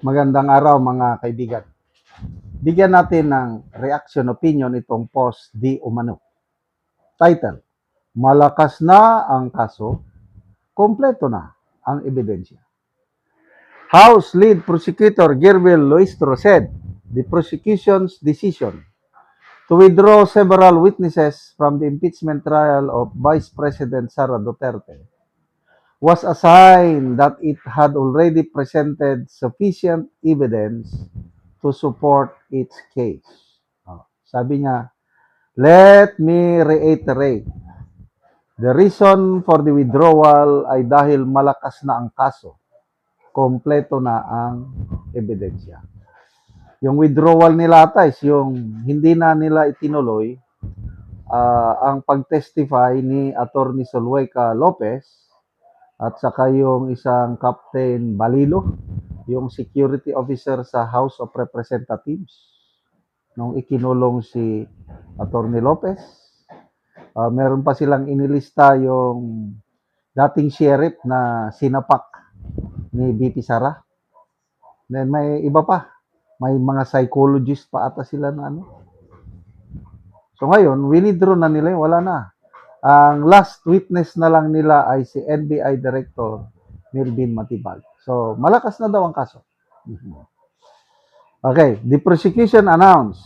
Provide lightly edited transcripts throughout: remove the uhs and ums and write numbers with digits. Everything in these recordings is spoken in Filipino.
Magandang araw mga kaibigan. Bigyan natin ng reaction opinion itong post di umano. Title, Malakas na ang kaso, kompleto na ang ebidensya. House Lead Prosecutor Gervil Luistro said the prosecution's decision to withdraw several witnesses from the impeachment trial of Vice President Sara Duterte was a sign that it had already presented sufficient evidence to support its case. Sabi niya, let me reiterate, the reason for the withdrawal ay dahil malakas na ang kaso, kompleto na ang ebidensya. Yung withdrawal nila is yung hindi na nila itinuloy ang pag-testify ni Attorney Zulueta Lopez at saka yung isang Captain Balilo, yung security officer sa House of Representatives, nung ikinulong si Attorney Lopez. Meron pa silang inilista yung dating sheriff na sinapak ni BP Sara. Then may iba pa. May mga psychologist pa ata sila na ano. So ngayon, winidraw na nila, wala na. Ang last witness na lang nila ay si NBI Director Melvin Matibag. So, malakas na daw ang kaso. Okay, the prosecution announced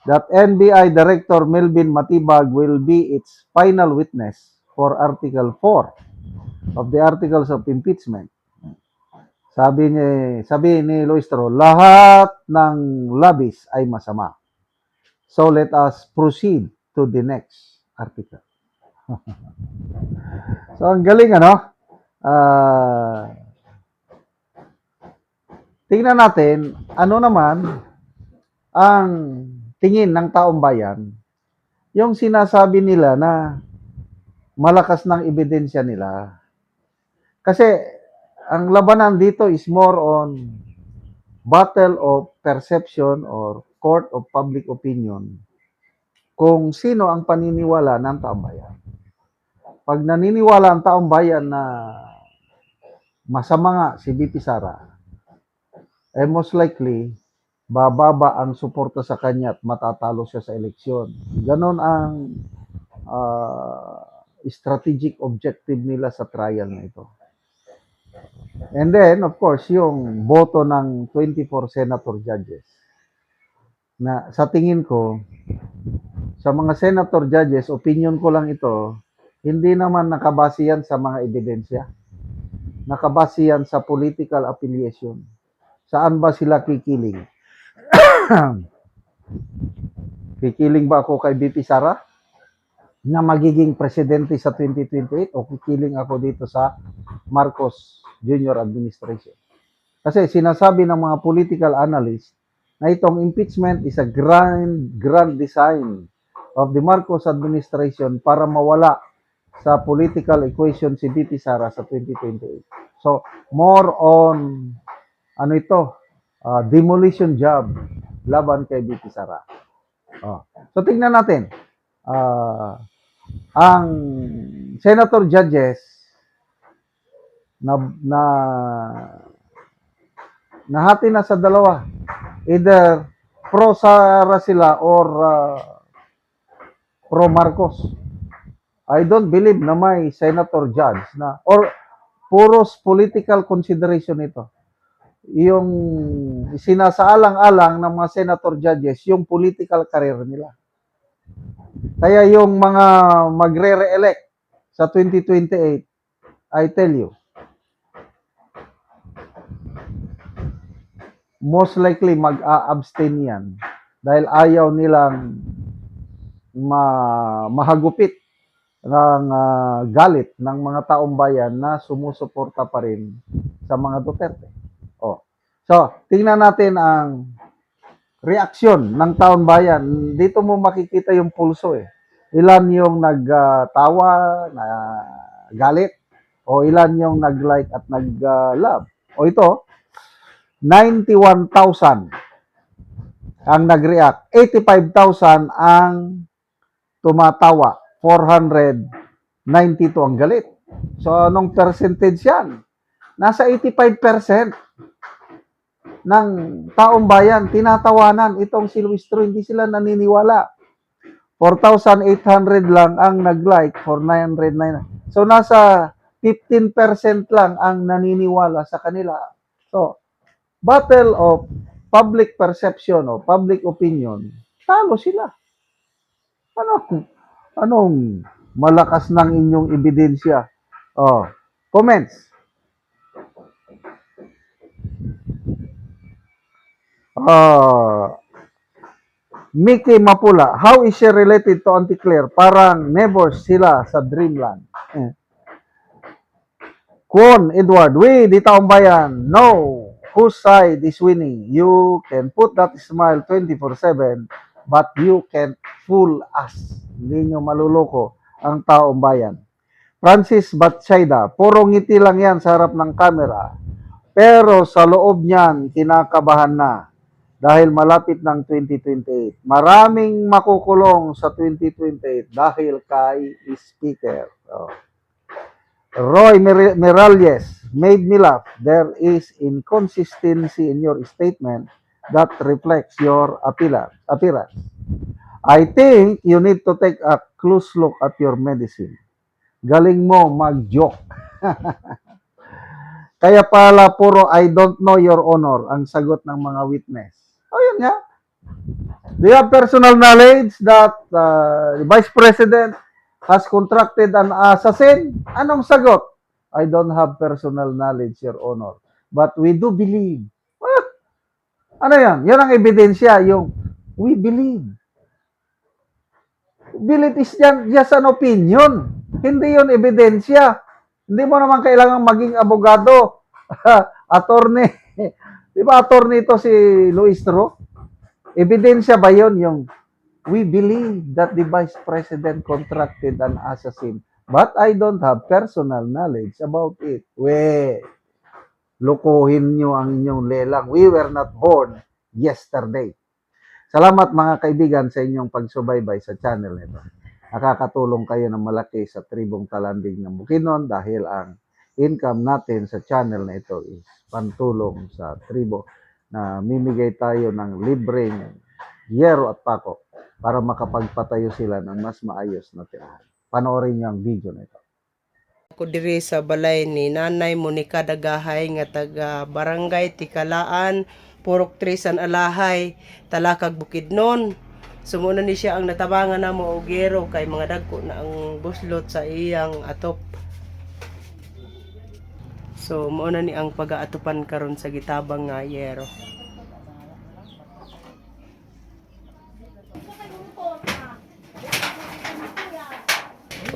that NBI Director Melvin Matibag will be its final witness for Article 4 of the Articles of Impeachment. Sabi ni Luistro, lahat ng labis ay masama. So, let us proceed to the next article. So, ang galing, ano? Tingnan natin, ano naman ang tingin ng taong bayan, yung sinasabi nila na malakas ng ebidensya nila. Kasi, ang labanan dito is more on battle of perception or court of public opinion kung sino ang paniniwala ng taong bayan. Pag naniniwala ang taong bayan na masama nga si BP Sara, most likely, bababa ang suporta sa kanya at matatalo siya sa eleksyon. Ganon ang strategic objective nila sa trial na ito. And then, of course, yung boto ng 24 senator judges. Na sa tingin ko, sa mga senator judges, opinion ko lang ito, hindi naman nakabase yan sa mga ebidensya. Nakabase yan sa political affiliation. Saan ba sila kikiling? Kikiling ba ako kay BP Sara na magiging presidente sa 2028 o kikiling ako dito sa Marcos Jr. administration? Kasi sinasabi ng mga political analyst na itong impeachment is a grand design of the Marcos administration para mawala sa political equation si BP Sara sa 2028. So, more on ano ito, demolition job laban kay BP Sara. So, tingnan natin. Ang senator judges nahati na sa dalawa. Either pro Sara sila or pro Marcos. I don't believe na may senator judge na or puros political consideration ito. Yung sinasaalang-alang ng mga senator judges, yung political career nila. Kaya yung mga magre-re-elect sa 2028, I tell you, most likely mag-a-abstain yan dahil ayaw nilang mahagupit ng galit ng mga taong bayan na sumusuporta pa rin sa mga Duterte. So, tingnan natin ang reaksyon ng taong bayan. Dito mo makikita yung pulso eh. Ilan yung nagtawa, na galit, o ilan yung nag-like at nag-love. O ito, 91,000 ang nag-react. 85,000 ang tumatawa. 492 ang galit. So, anong percentage yan? Nasa 85%. ng taong bayan, tinatawanan itong si Luis Tro, hindi sila naniniwala. 4,800 lang ang nag-like for 909. So nasa 15% lang ang naniniwala sa kanila. So, battle of public perception o public opinion, talo sila. Anong malakas ng inyong ebidensya? Oh, comments. Mickey Mapula, how is she related to Auntie Claire? Parang neighbors sila sa Dreamland. Kwon Edward, we di taong bayan, no, whose side is winning? You can put that smile 24/7, but you can't fool us. Hindi nyo maluloko ang taong bayan. Francis Batsaida, puro ngiti lang yan sa harap ng camera. Pero sa loob niyan, kinakabahan na dahil malapit ng 2028. Maraming makukulong sa 2028 dahil kay speaker. Oh. Roy Miralles made me laugh. There is inconsistency in your statement that reflects your appearance. I think you need to take a close look at your medicine. Galing mo mag-joke. Kaya pala puro I don't know your honor ang sagot ng mga witness. O yun nga. Do you have personal knowledge that the Vice President has contracted an assassin? Anong sagot? I don't have personal knowledge, Your Honor. But we do believe. Well, ano yan? Yan ang ebidensya, yung we believe. Believe is just an opinion. Hindi yun ebidensya. Hindi mo naman kailangan maging abogado. Attorney. Di ba attorney ito si Luis Tro? Ebidensya ba yun yung we believe that the Vice President contracted an assassin, but I don't have personal knowledge about it. Lukuhin nyo ang inyong lelang. We were not born yesterday. Salamat mga kaibigan sa inyong pagsubaybay sa channel nito. Nakakatulong kayo ng malaki sa tribong talanding ng Bukidnon dahil ang income natin sa channel na ito is pantulong sa tribo na mimigay tayo ng libreng yero at pako para makapagpatayo sila ng mas maayos na tirahan. Panoorin niyo ang video na ito. Ako diri sa balay ni Nanay Monica Dagahay nga taga Barangay Tikalaan, Purok Trisan Alahay, Talakag Bukidnon. Sumuna ni siya ang natabangan na mo ogero kay mga dagko na ang buslot sa iyang atop. So mo na ni ang pag-aatupan karon sa gitabang nga yero.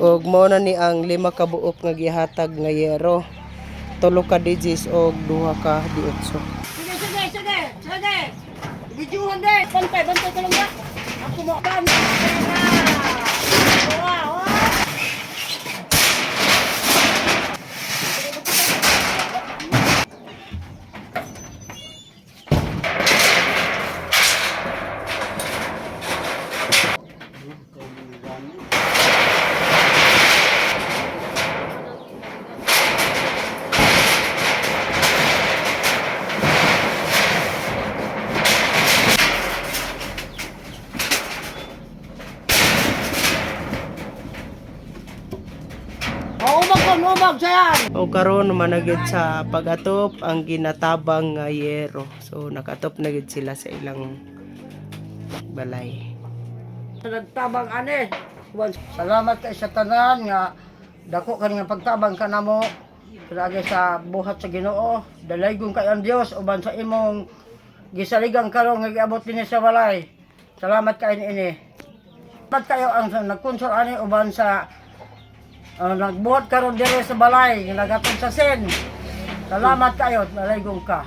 Og mo na ni ang 5 ka buok nga gihatag nga yero. 3 ka digits og 2 ka diotso. Sige. Videohan din. Bantay ka lang ba? Ako mo kan. Wow. Umag sayan. O karon managid sa pag-atop ang ginatabang nga yero. So nakatop na gid sila sa ilang balay. Nagtabang ani. Salamat kay sa tanan nga dako kani nga pagtabang kanamo. Lagi sa buhat sa Ginoo. Dalaygon kay ang Dios uban sa imong gisaligang karon nga giabot dinhi sa balay. Salamat kay ini. Salamat kayo ang nagkonsol ani uban sa nagbuhat karon dire sa balay, nagatod sa sen. Salamat kayo, naligong ka.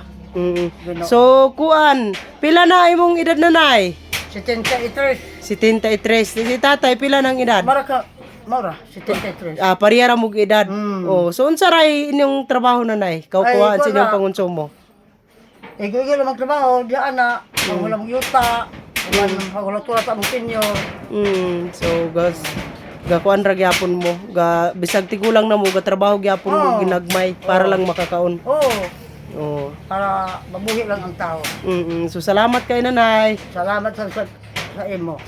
So kuan, pila na imong edad nanay? 73. 73. Si tatay pila nang edad? Maura, 73. Pareha ra mo edad. Oh, so unsa ray inyong trabaho nanay? Kaukuhaan sa inyong pangonsumo. Igil lang magtrabaho, diyan na, wala mong yuta, wala tulad sa mong senior. So guys, gakuan ra gyapon mo, bisag tigulang na mo gatrabaho gyapon mo ginagmay para lang makakaon. Oh. para mabuhi lang ang tao. So salamat kay nanay. Salamat sa imo.